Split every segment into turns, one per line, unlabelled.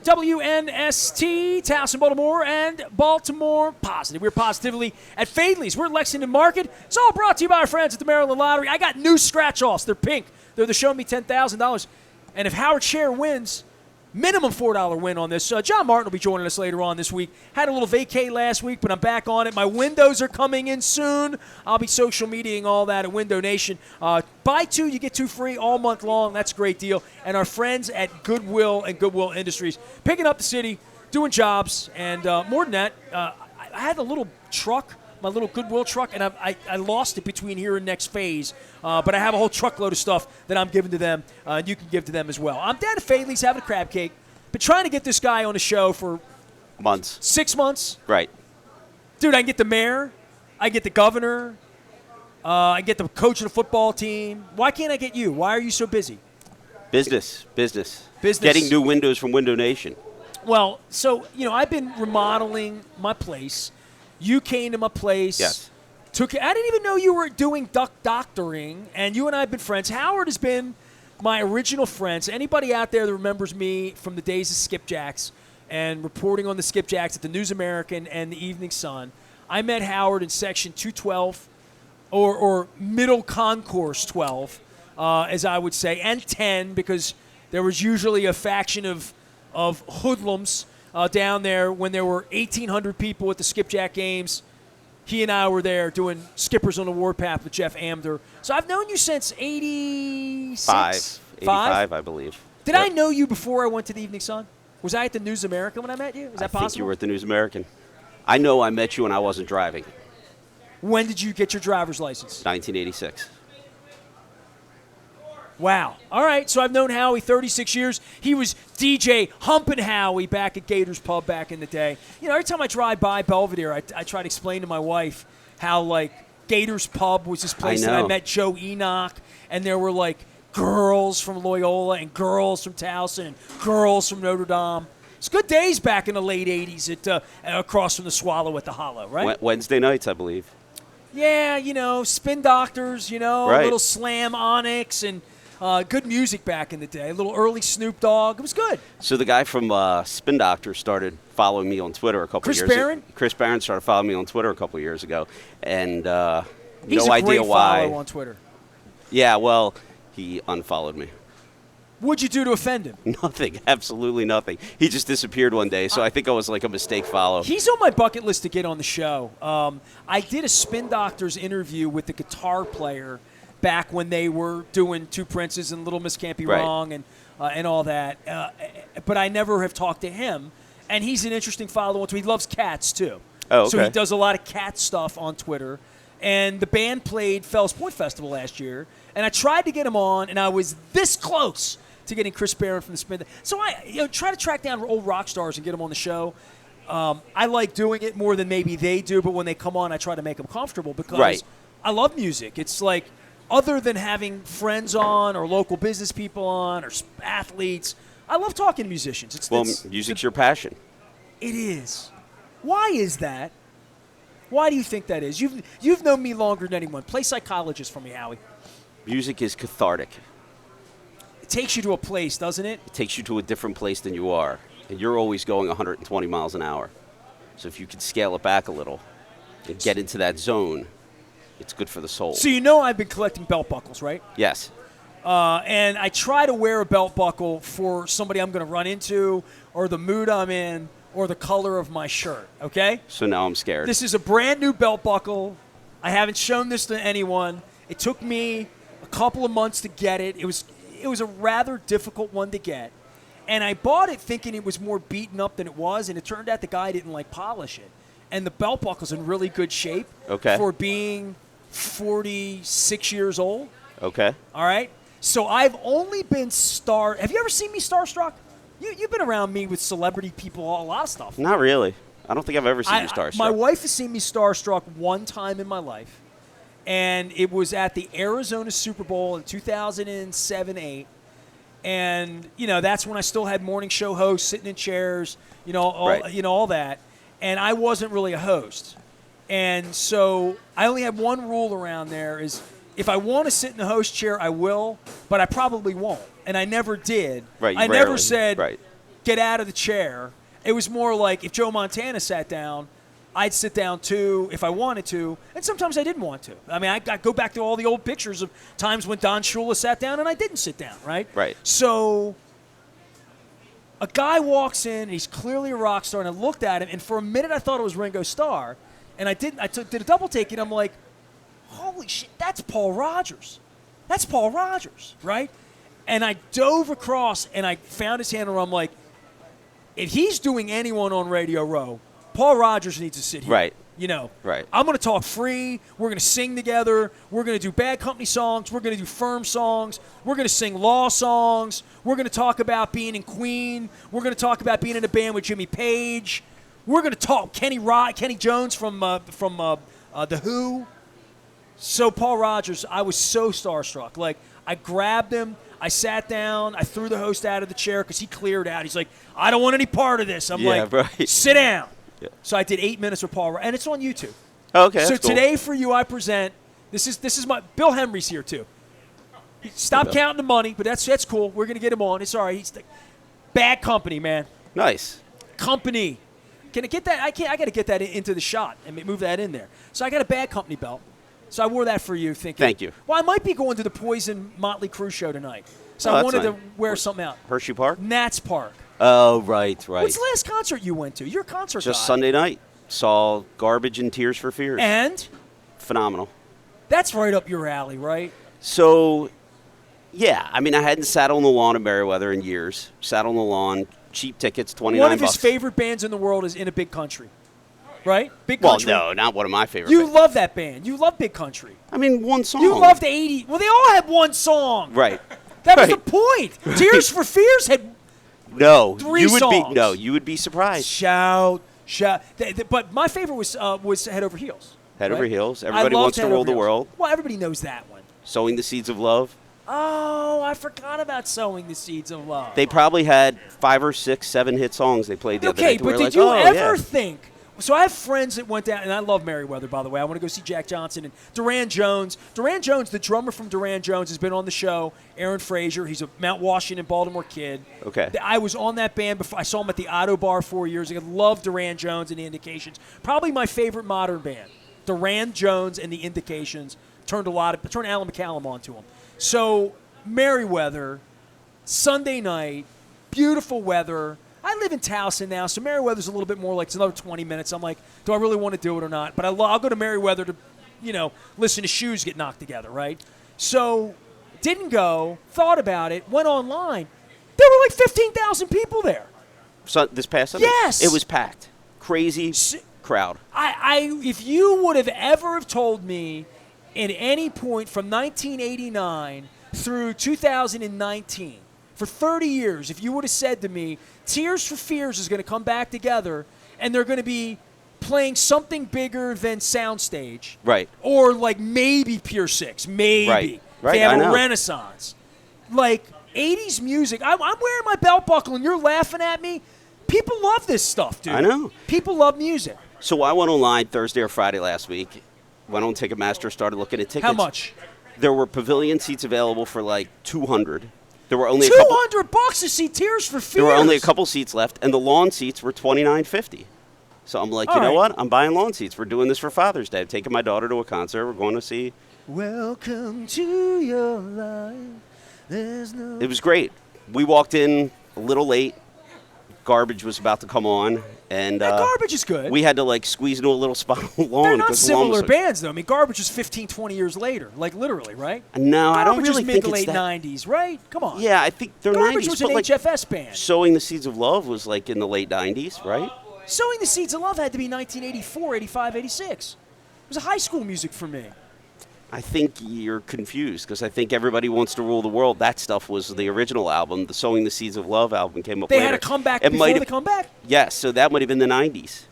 WNST, Towson, Baltimore, and Baltimore Positive. We're positively at Faidley's. We're at Lexington Market. It's all brought to you by our friends at the Maryland Lottery. I got new scratch-offs. They're pink. They're the Show Me $10,000. And if Howard Scher wins, minimum $4 win on this. John Martin will be joining us later on this week. Had a little vacay last week, but I'm back on it. My windows are coming in soon. I'll be social mediaing all that at Window Nation. Buy two, you get two free all month long. That's a great deal. And our friends at Goodwill and Goodwill Industries, picking up the city, doing jobs. And more than that, I had a little truck, my little Goodwill truck, and I lost it between here and next phase. But I have a whole truckload of stuff that I'm giving to them, and you can give to them as well. I'm down at Faidley's having a crab cake. Been trying to get this guy on the show for
months.
6 months.
Right.
Dude, I can get the mayor. I get the governor. I get the coach of the football team. Why can't I get you? Why are you so busy?
Business.
Business.
Getting new windows from Window Nation.
Well, so, I've been remodeling my place. You came to my place.
Yes.
I didn't even know you were doing duct doctoring, and you and I have been friends. Howard has been my original friend. So anybody out there that remembers me from the days of Skipjacks and reporting on the Skipjacks at the News American and the Evening Sun, I met Howard in Section 212, or Middle Concourse 12, as I would say, and 10, because there was usually a faction of hoodlums down there when there were 1,800 people at the Skipjack games. He and I were there doing Skippers on the Warpath with Jeff Amder. So I've known you since 86?
85, I believe.
Did I know you before I went to the Evening Sun? Was I at the News American when I met you? Is that possible?
I think you were at the News American. I know I met you when I wasn't driving.
When did you get your driver's license?
1986.
Wow. All right, so I've known Howie 36 years. He was DJ Humpin' Howie back at Gators Pub back in the day. Every time I drive by Belvedere, I try to explain to my wife how, Gators Pub was this place that I met Joe Enoch, and there were, girls from Loyola and girls from Towson and girls from Notre Dame. It's good days back in the late 80s across from the Swallow at the Hollow, right?
Wednesday nights, I believe.
Yeah, Spin Doctors,
right.
A little Slam Onyx, and good music back in the day. A little early Snoop Dogg. It was good.
So the guy from Spin Doctors started following me on Twitter a couple years ago.
Chris Barron?
Chris Barron started following me on Twitter a couple years ago. And
He's
no
a
idea
great
why.
follow on Twitter.
Yeah, well, he unfollowed me.
What'd you do to offend him?
Nothing. Absolutely nothing. He just disappeared one day, so I think I was like a mistake follow.
He's on my bucket list to get on the show. I did a Spin Doctors interview with the guitar player back when they were doing Two Princes and Little Miss Can't Be Wrong and all that. But I never have talked to him. And he's an interesting follow on Twitter. He loves cats, too.
Oh, okay.
So he does a lot of cat stuff on Twitter. And the band played Fells Point Festival last year. And I tried to get him on, and I was this close to getting Chris Barron from the Spin. So I try to track down old rock stars and get them on the show. I like doing it more than maybe they do, but when they come on, I try to make them comfortable because I love music. It's like, other than having friends on or local business people on or athletes, I love talking to musicians.
Music's your passion.
It is. Why is that? Why do you think that is? You've known me longer than anyone. Play psychologist for me, Howie.
Music is cathartic.
It takes you to a place, doesn't it?
It takes you to a different place than you are. And you're always going 120 miles an hour. So if you could scale it back a little and get into that zone, it's good for the soul.
So I've been collecting belt buckles, right?
Yes.
And I try to wear a belt buckle for somebody I'm going to run into or the mood I'm in or the color of my shirt, okay?
So now I'm scared.
This is a brand new belt buckle. I haven't shown this to anyone. It took me a couple of months to get it. It was a rather difficult one to get. And I bought it thinking it was more beaten up than it was, and it turned out the guy didn't polish it. And the belt buckle's in really good shape for being 46 years old.
Okay.
All right? So I've only been Have you ever seen me starstruck? You've been around me with celebrity people, a lot of stuff.
Not really. I don't think I've ever seen you starstruck.
My wife has seen me starstruck one time in my life, and it was at the Arizona Super Bowl in 2007-8. And, that's when I still had morning show hosts sitting in chairs, all that. And I wasn't really a host. And so I only have one rule around there is if I want to sit in the host chair, I will, but I probably won't. And I never did.
Right,
I never said, get out of the chair. It was more like if Joe Montana sat down, I'd sit down too if I wanted to, and sometimes I didn't want to. I mean, I go back to all the old pictures of times when Don Shula sat down and I didn't sit down, right?
Right.
So a guy walks in, and he's clearly a rock star, and I looked at him, and for a minute I thought it was Ringo Starr, and I did a double take, and I'm like, holy shit, that's Paul Rodgers. That's Paul Rodgers, right? And I dove across, and I found his hand, and I'm like, if he's doing anyone on Radio Row, Paul Rodgers needs to sit here.
Right.
You know.
Right.
I'm going to talk free. We're going to sing together. We're going to do Bad Company songs. We're going to do Firm songs. We're going to sing Law songs. We're going to talk about being in Queen. We're going to talk about being in a band with Jimmy Page. We're going to talk Kenny Jones from The Who. So Paul Rodgers, I was so starstruck. Like, I grabbed him. I sat down. I threw the host out of the chair because he cleared out. He's like, I don't want any part of this. I'm like,
right.
Sit down.
Yeah.
So I did 8 minutes with Paul, and it's on YouTube.
Okay.
So
that's cool.
today for you, I present. This is my Bill Henry's here too. Stop counting the money, but that's cool. We're gonna get him on. It's all right. He's Bad Company, man.
Nice.
Company. Can I get that? I got to get that into the shot and move that in there. So I got a Bad Company belt. So I wore that for you, thinking.
Thank you.
Well, I might be going to the Poison Motley Crue show tonight, so I
that's
wanted to
fine.
wear something out.
Hershey Park?
Nats Park.
Oh, right.
What's the last concert you went to? You're a concert
Just
guy.
Sunday night. Saw Garbage and Tears for Fears.
And
Phenomenal.
that's right up your alley, right?
So, yeah. I mean, I hadn't sat on the lawn at Merryweather in years. Sat on the lawn, cheap tickets, $29.
One of his favorite bands in the world is In a Big Country, right? Big
Well,
Country.
no, not one of my favorite
You
bands.
love that band. You love Big Country.
I mean, one song.
You love the 80s. Well, they all had one song.
Right.
That was
Right.
the point. Tears for Fears had
No.
3
you would
songs.
be No, you would be surprised.
shout. But my favorite was Head Over Heels.
Head
right?
Over Heels.
I
Everybody
loved
Wants to
Head
Rule
Over
the
Heels.
World.
Well, everybody knows that one.
Sowing the Seeds of Love.
Oh, I forgot about Sowing the Seeds of Love.
They probably had 5 or 6, 7 hit songs they played the other
Okay,
night.
but did you ever think? So I have friends that went down, and I love Merryweather, by the way. I want to go see Jack Johnson and Duran Jones. Duran Jones, the drummer from Duran Jones, has been on the show. Aaron Frazier, he's a Mount Washington, Baltimore kid.
Okay.
I was on that band before. I saw him at the Otto Bar 4 years ago. Love Duran Jones and the Indications. Probably my favorite modern band. Duran Jones and the Indications turned Alan McCallum onto them. So Merryweather, Sunday night, beautiful weather. I live in Towson now, so Merryweather's a little bit more like it's another 20 minutes. I'm like, do I really want to do it or not? But I'll go to Merryweather to, listen to shoes get knocked together, right? So didn't go, thought about it, went online. There were like 15,000 people there.
So this past Sunday?
Yes.
It was packed. Crazy crowd.
If you would have ever have told me at any point from 1989 through 2019, for 30 years, if you would have said to me, Tears for Fears is going to come back together and they're going to be playing something bigger than Soundstage.
Right.
Or like maybe Pier 6, maybe.
Right.
They have
I
a
know.
renaissance. Like 80s music. I'm wearing my belt buckle and you're laughing at me. People love this stuff, dude.
I know.
People love music.
So I went online Thursday or Friday last week. Went on Ticketmaster, started looking at tickets.
How much?
There were pavilion seats available for like $200. There were only
$200 to see Tears for Fears.
There were only a couple seats left, and the lawn seats were $29.50. So I'm like, you know what? I'm buying lawn seats. We're doing this for Father's Day. I'm taking my daughter to a concert. We're going to see.
Welcome to your life. There's no.
It was great. We walked in a little late. Garbage was about to come on, and
Garbage is good.
we had to like squeeze into a little spot on the lawn.
They're not
'cause the lawn was
similar bands, though. I mean, Garbage is 15, 20 years later, like literally, right?
No, I don't
Garbage
really
is
think
mid to
it's
late
that.
90s, right? Come on.
Yeah, I think they're
Garbage
90s,
was
but
an
like
HFS band.
Sowing the Seeds of Love was like in the late 90s, right?
Sowing the Seeds of Love had to be 1984, 85, 86. It was high school music for me.
I think you're confused because I think Everybody Wants to Rule the World. That stuff was the original album. The Sowing the Seeds of Love album came up
They
later.
had a comeback
It
before
might
the
have-
comeback?
Yes, so that might have been the 90s.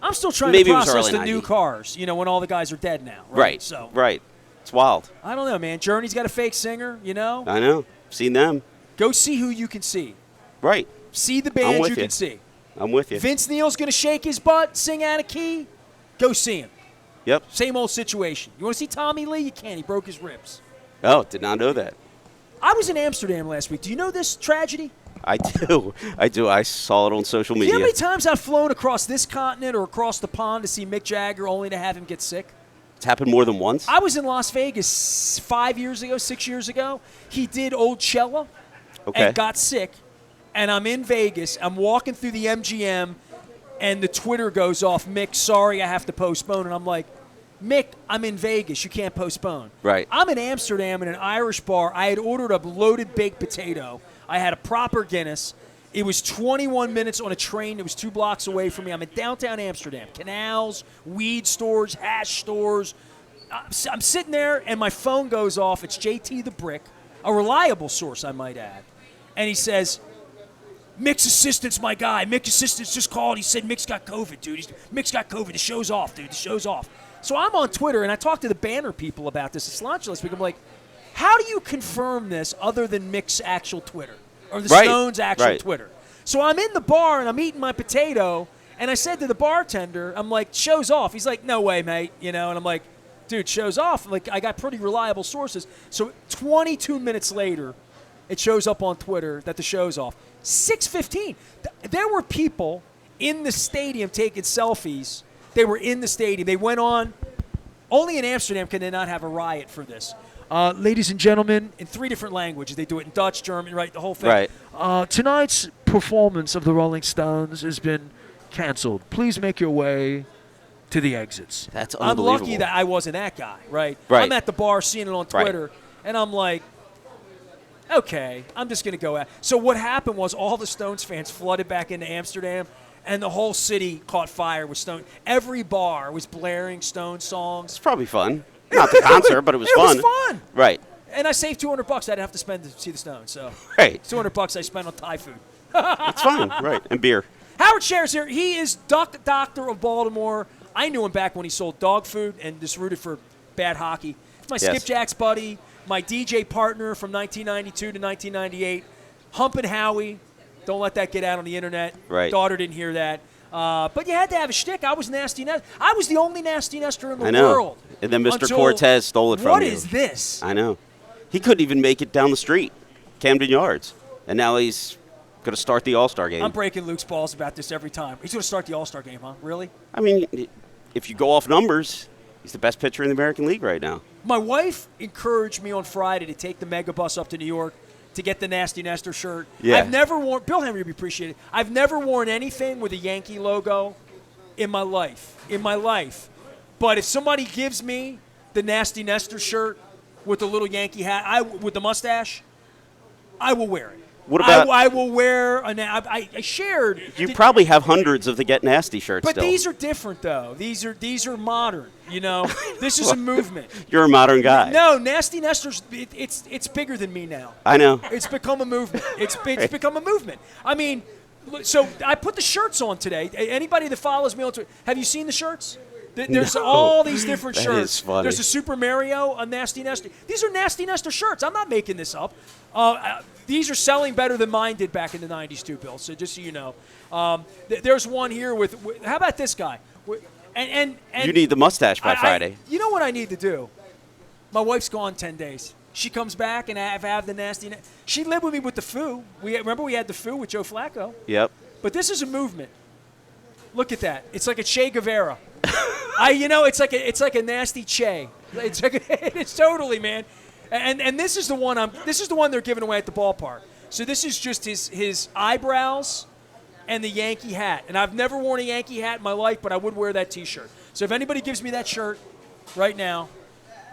I'm still trying
Maybe
to
it was
process
early
the new
90s.
cars, when all the guys are dead now.
Right.
So
Right. It's wild.
I don't know, man. Journey's got a fake singer,
I know. Seen them.
Go see who you can see.
Right.
See the
I'm
bands
with
you
you.
can see.
I'm with you.
Vince Neil's going to shake his butt, sing out of key. Go see him.
Yep.
Same old situation. You want to see Tommy Lee? You can't. He broke his ribs.
Oh, did not know that.
I was in Amsterdam last week. Do you know this tragedy?
I do. I saw it on social
You
media.
know how many times I've flown across this continent or across the pond to see Mick Jagger only to have him get sick?
It's happened more than once.
I was in Las Vegas 5 years ago, 6 years ago. He did Old Cella and got sick. And I'm in Vegas. I'm walking through the MGM, and the Twitter goes off, Mick, sorry, I have to postpone. And I'm like, Mick, I'm in Vegas. You can't postpone.
Right.
I'm in Amsterdam in an Irish bar. I had ordered a loaded baked potato. I had a proper Guinness. It was 21 minutes on a train. It was 2 blocks away from me. I'm in downtown Amsterdam. Canals, weed stores, hash stores. I'm sitting there, and my phone goes off. It's JT the Brick, a reliable source, I might add. And he says, Mick's assistant's my guy. Mick's assistant's just called. He said Mick's got COVID, dude. Mick's got COVID. The show's off, dude. The show's off. So I'm on Twitter, and I talked to the banner people about this at Cilantro last week. I'm like, how do you confirm this other than Mick's actual Twitter or the Stones' actual Twitter? So I'm in the bar, and I'm eating my potato, and I said to the bartender, I'm like, show's off. He's like, no way, mate. And I'm like, dude, show's off. Like, I got pretty reliable sources. So 22 minutes later, it shows up on Twitter that the show's off. 6:15. There were people in the stadium taking selfies. They were in the stadium. They went on. Only in Amsterdam can they not have a riot for this. Ladies and gentlemen, in 3 different languages. They do it in Dutch, German, right, the whole thing.
Right.
Tonight's performance of the Rolling Stones has been canceled. Please make your way to the exits.
That's
I'm
unbelievable.
lucky that I wasn't that guy, right?
Right.
I'm at the bar seeing it on Twitter, and I'm like, okay, I'm just going to go out. So what happened was all the Stones fans flooded back into Amsterdam, and the whole city caught fire with Stone. Every bar was blaring Stone songs.
It's probably fun. Not the concert, but it was fun.
It was fun.
Right.
And I saved $200 I didn't have to spend to see the Stones. So
Right.
$200 I spent on Thai food.
It's fun. Right. And beer.
Howard Scher's here. He is Duck Doctor of Baltimore. I knew him back when he sold dog food and just rooted for bad hockey. It's my Skipjack's buddy, my DJ partner from 1992 to 1998. Humpin' Howie. Don't let that get out on the internet.
Right.
Daughter didn't hear that. But you had to have a shtick. I was Nasty Nestor. I was the only Nasty Nestor in the world.
And then Mr. Cortez stole it from you.
What is this?
I know. He couldn't even make it down the street, Camden Yards. And now he's going to start the All-Star game.
I'm breaking Luke's balls about this every time. He's going to start the All-Star game, huh? Really?
I mean, if you go off numbers, he's the best pitcher in the American League right now.
My wife encouraged me on Friday to take the mega bus up to New York to get the Nasty Nestor shirt.
Yeah.
I've never worn – Bill Henry would appreciate it. I've never worn anything with a Yankee logo in my life. But if somebody gives me the Nasty Nestor shirt with the little Yankee hat, with the mustache, I will wear it.
What about?
I will wear I shared.
You probably have hundreds of the Get Nasty shirts.
But
still.
these are different, though. These are modern. This is a movement.
You're a modern guy.
No, Nasty Nestor's. It's bigger than me now.
I know.
It's become a movement. It's become a movement. I mean, so I put the shirts on today. Anybody that follows me on Twitter, have you seen the shirts? There's all these different shirts.
That is funny.
There's a Super Mario, a Nasty Nestor. These are Nasty Nestor shirts. I'm not making this up. These are selling better than mine did back in the 90s too, Bill. So just so you know. There's one here with how about this guy? And
you need the mustache by Friday.
You know what I need to do? My wife's gone 10 days. She comes back and I have the Nasty. She lived with me with the foo. Remember we had the foo with Joe Flacco.
Yep.
But this is a movement. Look at that. It's like a Che Guevara. It's like a nasty Che. It's totally, man. And this is the one this is the one they're giving away at the ballpark. So this is just his eyebrows and the Yankee hat. And I've never worn a Yankee hat in my life, but I would wear that T-shirt. So if anybody gives me that shirt right now,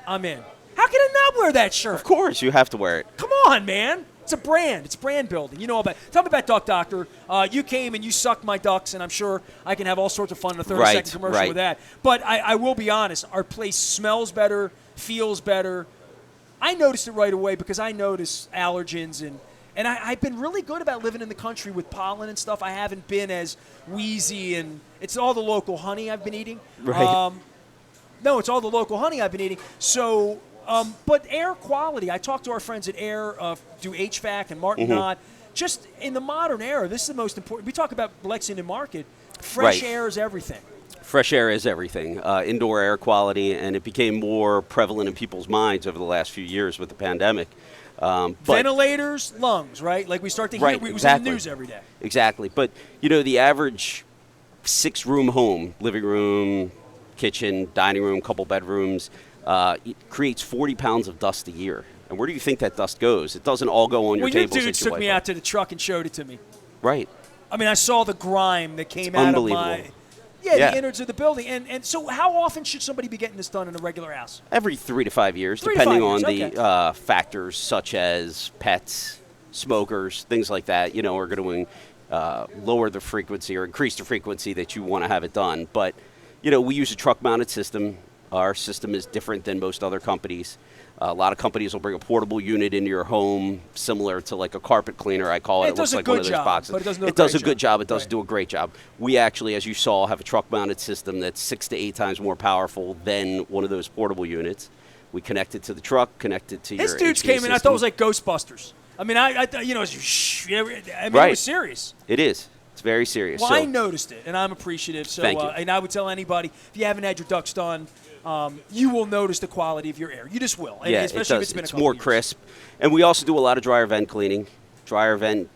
I'm in. How can I not wear that shirt?
Of course, you have to wear it.
Come on, man. It's a brand. It's brand building. You know about. Tell me about Duck Doctor. You came and you sucked my ducks, and I'm sure I can have all sorts of fun in a 30-second commercial with that. But I will be honest. Our place smells better, feels better. I noticed it right away because I notice allergens and I've been really good about living in the country with pollen and stuff. I haven't been as wheezy, and it's all the local honey I've been eating.
Right.
No, it's all the local honey I've been eating. So. But air quality, I talked to our friends at Air, do HVAC and Martin Knott. Just in the modern era, this is the most important. We talk about Lexington Market. Fresh air is everything.
Fresh air is everything. Indoor air quality, and it became more prevalent in people's minds over the last few years with the pandemic. But
Ventilators, lungs, right? Like we start to hear,
Right,
it was in
exactly.
the news every day.
Exactly. But, the average 6-room home, living room, kitchen, dining room, couple bedrooms, it creates 40 pounds of dust a year. And where do you think that dust goes? It doesn't all go on your
Well, your
tables.
dudes took me out to the truck and showed it to me.
Right.
I mean, I saw the grime that came
It's
out of
unbelievable.
my
Yeah.
the innards of the building. And so how often should somebody be getting this done in a regular house?
Every 3 to 5 years,
3 to
depending
5
on
years,
the factors such as pets, smokers, things like that, are going to lower the frequency or increase the frequency that you want to have it done. But, we use a truck-mounted system. Our system is different than most other companies. A lot of companies will bring a portable unit into your home, similar to like a carpet cleaner, I call it.
It does
looks
a
like
good
one of those
job,
boxes.
but it doesn't do a
It does a
great
good job. It does
Right.
do a great job. We actually, as you saw, have a truck-mounted system that's 6 to 8 times more powerful than one of those portable units. We connect it to the truck, connect it to
His
your
dudes
HVAC
came in, I thought it was
system.
like Ghostbusters. I mean, shh. I mean, it
Right.
was serious.
It is. It's very serious.
Well,
So,
I noticed it, and I'm appreciative. So,
Thank you.
And I would tell anybody, if you haven't had your ducts done, you will notice the quality of your air. You just will. And
yeah,
especially
it does.
if it's been a
It's
couple
more
years.
crisp. And we also do a lot of dryer vent cleaning. Dryer vent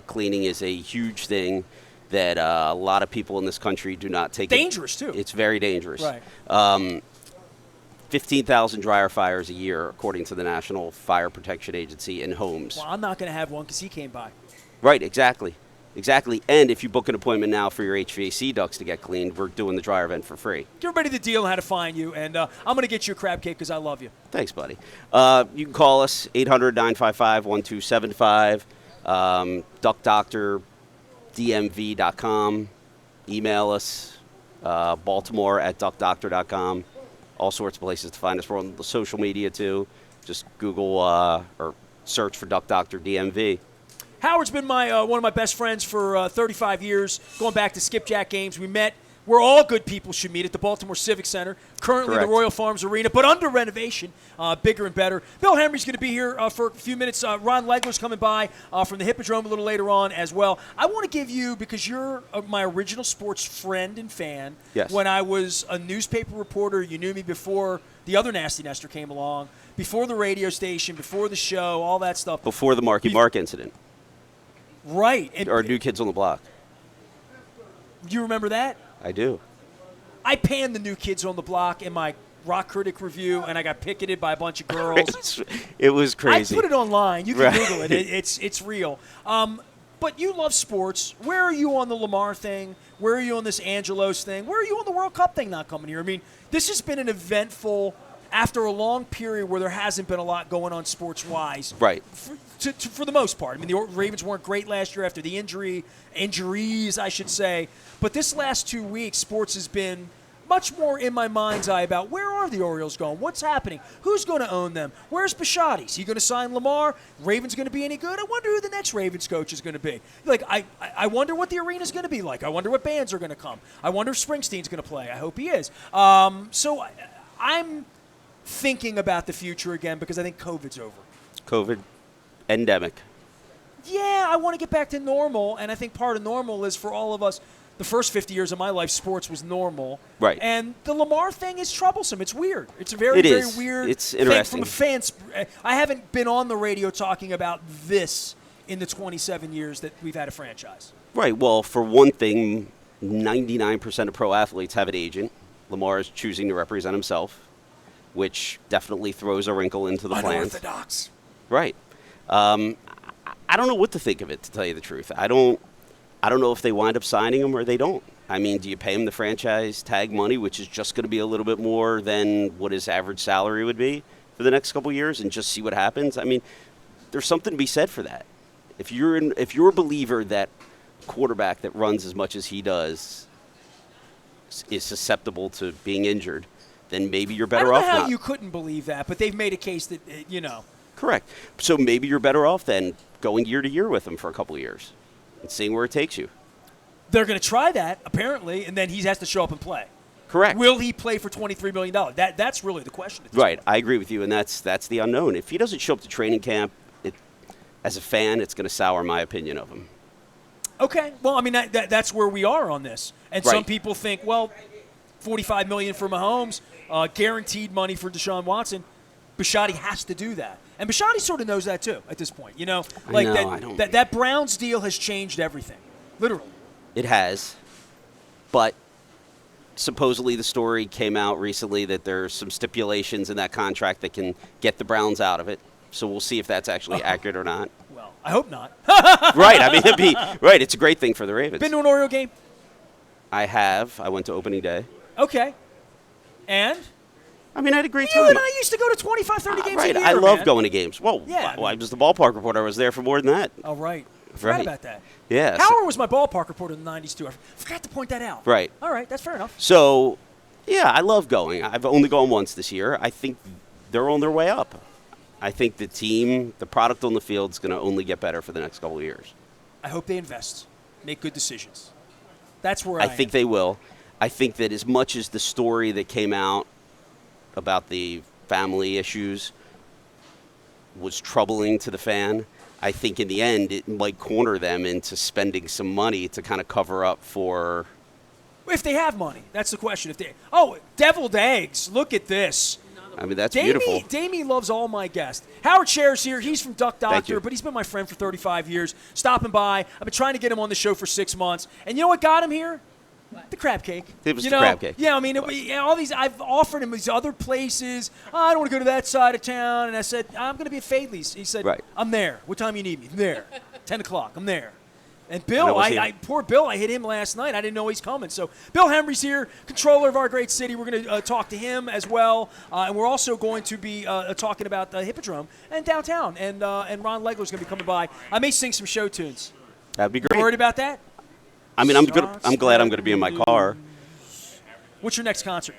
cleaning is a huge thing that a lot of people in this country do not take.
Dangerous, too.
It's very dangerous.
Right.
15,000 dryer fires a year, according to the National Fire Protection Agency, in homes.
Well, I'm not going to have one because he came by.
Right, exactly. Exactly. And if you book an appointment now for your HVAC ducts to get cleaned, we're doing the dryer vent for free.
Give everybody the deal on how to find you, and I'm going to get you a crab cake because I love you.
Thanks, buddy. You can call us, 800-955-1275, ductdoctordmv.com. Email us, baltimore@ductdoctor.com. All sorts of places to find us. We're on the social media, too. Just Google or search for Duct Doctor DMV.
Howard's been my one of my best friends for 35 years, going back to skipjack games. We met where all good people should meet at the Baltimore Civic Center, currently
Correct.
the Royal Farms Arena, but under renovation, bigger and better. Bill Henry's going to be here for a few minutes. Ron Legler's coming by from the Hippodrome a little later on as well. I want to give you, because you're my original sports friend and fan.
Yes.
When I was a newspaper reporter, you knew me before the other Nasty Nestor came along, before the radio station, before the show, all that stuff.
Before the Marky Mark incident.
Right. And
Or New Kids on the Block.
you remember that?
I do.
I panned the New Kids on the Block in my Rock Critic review, and I got picketed by a bunch of girls.
It was crazy.
I put it online. You can
Right.
Google it. It's real. But you love sports. Where are you on the Lamar thing? Where are you on this Angelos thing? Where are you on the World Cup thing not coming here? I mean, this has been an eventful, after a long period where there hasn't been a lot going on sports-wise.
Right.
For the most part. I mean, the Ravens weren't great last year after the injuries, I should say. But this last 2 weeks, sports has been much more in my mind's eye about where are the Orioles going? What's happening? Who's going to own them? Where's Bisciotti? Is he going to sign Lamar? Ravens going to be any good? I wonder who the next Ravens coach is going to be. Like, I wonder what the arena's going to be like. I wonder what bands are going to come. I wonder if Springsteen's going to play. I hope he is. So I'm thinking about the future again because I think COVID's over.
COVID endemic.
Yeah, I want to get back to normal, and I think part of normal is for all of us. The first 50 years of my life, sports was normal.
Right.
And the Lamar thing is troublesome. It's weird. It's a very,
It
very
is.
weird
It's
thing
interesting.
from a fan's. I haven't been on the radio talking about this in the 27 years that we've had a franchise.
Right. Well, for one thing, 99% of pro athletes have an agent. Lamar is choosing to represent himself, which definitely throws a wrinkle into the plans.
Unorthodox.
Right. I don't know what to think of it, to tell you the truth. I don't know if they wind up signing him or they don't. I mean, do you pay him the franchise tag money, which is just going to be a little bit more than what his average salary would be for the next couple of years, and just see what happens? I mean, there's something to be said for that. If you're a believer that a quarterback that runs as much as he does is susceptible to being injured, then maybe you're better
I
off
don't know how
not.
you couldn't believe that, but they've made a case that,
Correct. So maybe you're better off then going year to year with him for a couple of years and seeing where it takes you.
they're going to try that, apparently, and then he has to show up and play.
Correct.
Will he play for $23 million? That's really the question. At this
Right.
point.
I agree with you, and that's the unknown. If he doesn't show up to training camp, as a fan, it's going to sour my opinion of him.
Okay. Well, I mean, that's where we are on this. And
Right.
some people think, well, $45 million for Mahomes, guaranteed money for Deshaun Watson. Bisciotti has to do that. And Bisciotti sort of knows that, too, at this point. You know, that Browns deal has changed everything, literally.
It has. But supposedly the story came out recently that there's some stipulations in that contract that can get the Browns out of it. So we'll see if that's actually accurate or not.
Well, I hope not.
Right. I mean, it'd be right. It's a great thing for the Ravens.
Been to an Oriole game?
I have. I went to opening day.
Okay. And?
I mean, I had a great time.
You and I used to go to 25, 30 games a year,
I love
man.
going to games. Well,
Yeah,
I was the ballpark reporter. I was there for more than that.
Oh, right. I forgot about that.
Yeah.
Howard was my ballpark reporter in the 90s, too. I forgot to point that out.
Right.
All right. That's fair enough.
So, yeah, I love going. I've only gone once this year. I think they're on their way up. I think the team, the product on the field is going to only get better for the next couple of years.
I hope they invest, make good decisions. That's where
I think they will. I think that as much as the story that came out about the family issues was troubling to the fan, I think in the end it might corner them into spending some money to kind of cover up for.
If they have money, that's the question. Deviled eggs. Look at this.
I mean, that's beautiful.
Damie loves all my guests. Howard Scher's here. He's from Duck Doctor, but he's been my friend for 35 years. Stopping by. I've been trying to get him on the show for 6 months. And you know what got him here? What? The crab cake.
It was the crab cake.
Yeah, I mean, all these. I've offered him these other places. I don't want to go to that side of town. And I said, I'm going to be at Faidley's. He said, I'm there. What time you need me? I'm there. 10 o'clock. I'm there. And Bill, poor Bill, I hit him last night. I didn't know he's coming. So Bill Henry's here, controller of our great city. We're going to talk to him as well. And we're also going to be talking about the Hippodrome and downtown. And Ron Legler's going to be coming by. I may sing some show tunes.
That'd be great.
You worried about that?
I mean, I'm glad I'm going to be in my car.
What's your next concert?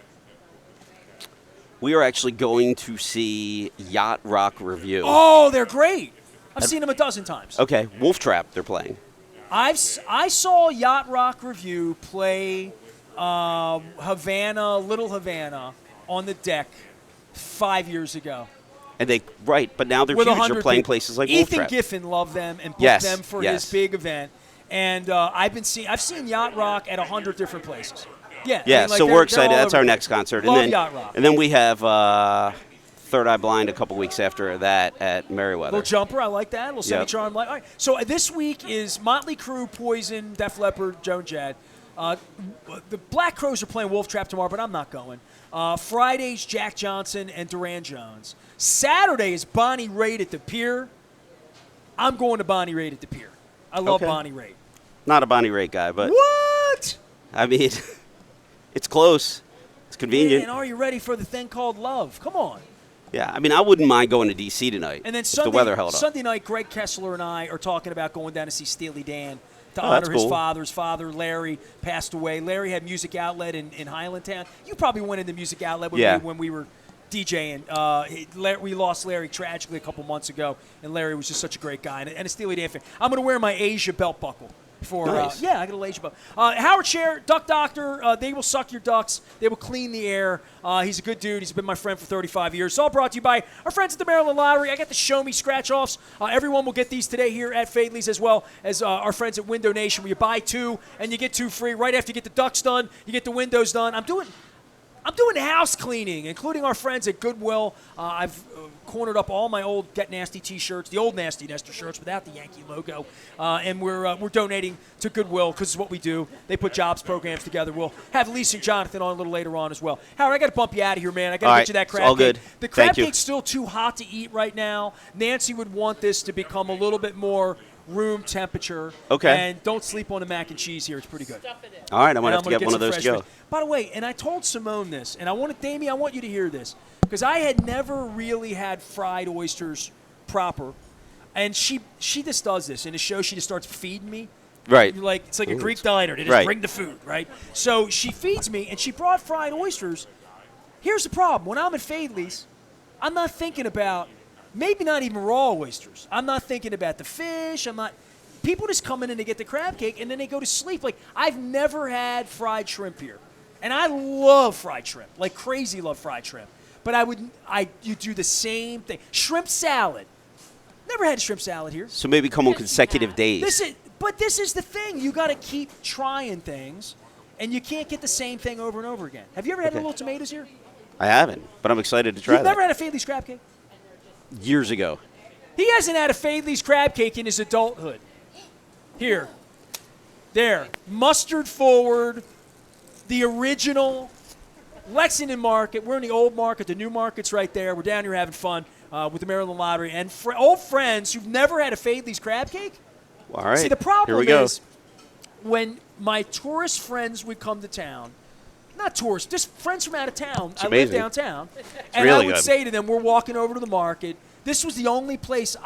We are actually going to see Yacht Rock Review.
Oh, they're great. I've seen them a dozen times.
Okay, Wolf Trap, they're playing.
I saw Yacht Rock Review play Little Havana, on the deck 5 years ago.
And but now they're huge. They're playing places like Wolf Trap.
Ethan Giffen loved them and booked them for his big event. And I've seen Yacht Rock at 100 different places. Yeah.
Yeah,
I mean,
so we're excited. That's our next concert.
Love Yacht Rock.
And then we have Third Eye Blind a couple weeks after that at Merryweather.
Little Jumper, I like that. Little Semi-Charm. All right. So this week is Motley Crue, Poison, Def Leppard, Joan Jett. The Black Crowes are playing Wolf Trap tomorrow, but I'm not going. Friday's Jack Johnson and Duran Jones. Saturday is Bonnie Raitt at the Pier. I'm going to Bonnie Raitt at the Pier. I love Bonnie Raitt.
Not a Bonnie Raitt guy, but
what?
I mean, it's close. It's convenient.
And are you ready for the thing called love? Come on.
Yeah, I mean, I wouldn't mind going to D.C. tonight
and then
if the weather held up.
Sunday night, Greg Kessler and I are talking about going down to see Steely Dan to honor his father. His father, Larry, passed away. Larry had Music Outlet in Highlandtown. You probably went into Music Outlet with me when we were DJing. We lost Larry tragically a couple months ago, and Larry was just such a great guy and a Steely Dan fan. I'm going to wear my Asia belt buckle.
Nice.
I got a Asia belt. Howard Scher, Duck Doctor, they will suck your ducks. They will clean the air. He's a good dude. He's been my friend for 35 years. It's all brought to you by our friends at the Maryland Lottery. I got the Show Me scratch-offs. Everyone will get these today here at Faidley's, as well as our friends at Window Nation, where you buy two and you get two free. Right after you get the ducks done, you get the windows done. I'm doing house cleaning, including our friends at Goodwill. I've cornered up all my old Get Nasty T-shirts, the old Nasty Nestor shirts without the Yankee logo, and we're donating to Goodwill because it's what we do. They put jobs programs together. We'll have Lisa and Jonathan on a little later on as well. Howard, I got to bump you out of here, man. I got to get you that crab cake.
All good.
The crab cake's still too hot to eat right now. Nancy would want this to become a little bit more room temperature.
Okay.
And don't sleep on the mac and cheese here. It's pretty good.
All right, I'm going to have to get one of those to go.
By the way, and I told Simone this, and Damie, I want you to hear this, because I had never really had fried oysters proper, and she just does this. In the show, she just starts feeding me.
Right.
It's like a Greek diner. They just bring the food, right? So she feeds me, and she brought fried oysters. Here's the problem. When I'm at Faidley's, I'm not thinking about maybe not even raw oysters. I'm not thinking about the fish. People just come in and they get the crab cake, and then they go to sleep. Like, I've never had fried shrimp here. And I love fried shrimp, like crazy love fried shrimp. But you do the same thing. Shrimp salad. Never had shrimp salad here.
So maybe come on consecutive days.
This is the thing. You got to keep trying things, and you can't get the same thing over and over again. Have you ever had the little tomatoes here?
I haven't, but I'm excited to try
You've
that.
never had a Faidley's crab cake?
Years ago.
He hasn't had a Faidley's crab cake in his adulthood. Here. There. Mustard forward. The original. Lexington Market. We're in the old market. The new market's right there. We're down here having fun with the Maryland Lottery. And old friends who've never had a Faidley's crab cake.
All right.
See, the problem
Here we go.
is when my tourist friends would come to town, not tourists, just friends from out of town. I live
amazing.
downtown. And
really
I would
good.
say to them, we're walking over to the market. This was the only place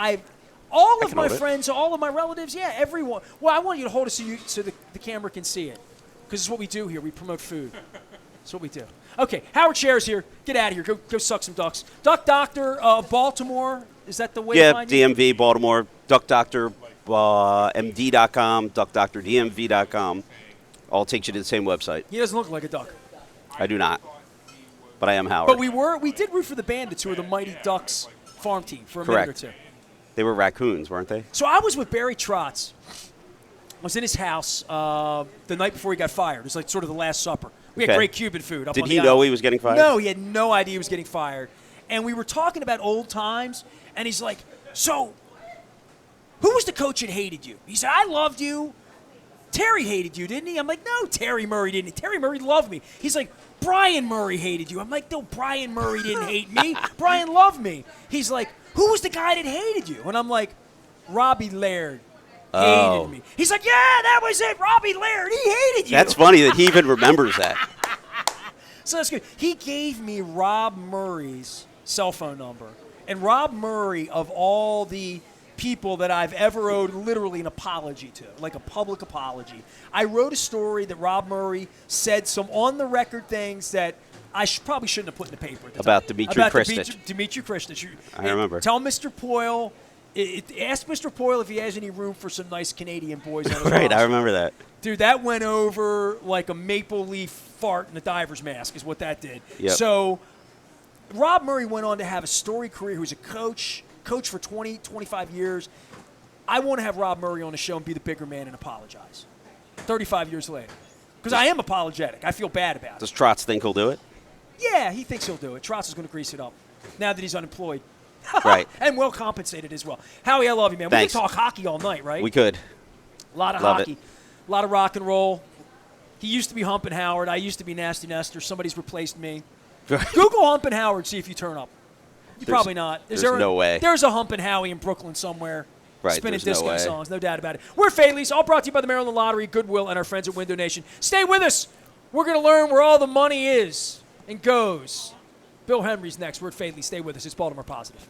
all of
can
my
hold it.
friends, all of my relatives, yeah, everyone. Well, I want you to hold it so the camera can see it. Because it's what we do here. We promote food. That's what we do. Okay, Howard Scher's here. Get out of here. Go suck some ducks. Duck Doctor, Baltimore. Is that the way to
Yeah,
find you?
DMV, Baltimore, Duck Doctor, MD.com, DuckDoctorDMV.com. All takes you to the same website.
He doesn't look like a duck.
I do not, but I am Howard.
But we did root for the Bandits, who were the Mighty Ducks farm team for a minute or two.
They were raccoons, weren't they?
So I was with Barry Trotz. I was in his house the night before he got fired. It was like sort of the Last Supper. We had
Okay.
great Cuban food. Up
Did
on
he
the
know
island.
he was getting fired?
No, he had no idea he was getting fired. And we were talking about old times, and he's like, so who was the coach that hated you? He said, I loved you. Terry hated you, didn't he? I'm like, no, Terry Murray didn't. Terry Murray loved me. He's like, Brian Murray hated you. I'm like, no, Brian Murray didn't hate me. Brian loved me. He's like, who was the guy that hated you? And I'm like, Robbie Laird hated me. He's like, yeah, that was it. Robbie Laird, he hated you.
That's funny that he even remembers that.
So that's good. He gave me Rob Murray's cell phone number. And Rob Murray, of all the people that I've ever owed literally an apology to, like a public apology, I wrote a story that Rob Murray said some on-the-record things that I probably shouldn't have put in the paper. At the
About
time.
Dimitri Kristich.
Dimitri Kristich.
I remember.
Tell Mr. Poyle. Ask Mr. Poyle if he has any room for some nice Canadian boys on his
Right,
roster.
I remember that.
Dude, that went over like a maple leaf fart in a diver's mask is what that did.
Yep.
So Rob Murray went on to have a storied career. He was a coach for 20, 25 years. I want to have Rob Murray on the show and be the bigger man and apologize 35 years later. Because I am apologetic. I feel bad about it.
Does Trotz think he'll do it?
Yeah, he thinks he'll do it. Trotz is going to grease it up now that he's unemployed.
Right.
And well compensated as well. Howie, I love you, man.
Thanks.
We could talk hockey all night, right?
We could.
A lot of
Love
hockey.
it.
A lot of rock and roll. He used to be Humpin' Howard. I used to be Nasty Nestor. Somebody's replaced me. Google Humpin' Howard, see if you turn up. Probably not.
There's no way.
There's a Humpin' Howie in Brooklyn somewhere.
Right,
Spinning
there's no
disco
way.
songs, no doubt about it. We're Faidley's, all brought to you by the Maryland Lottery, Goodwill, and our friends at Window Nation. Stay with us. We're going to learn where all the money is and goes. Bill Henry's next. We're at Faidley. Stay with us. It's Baltimore Positive.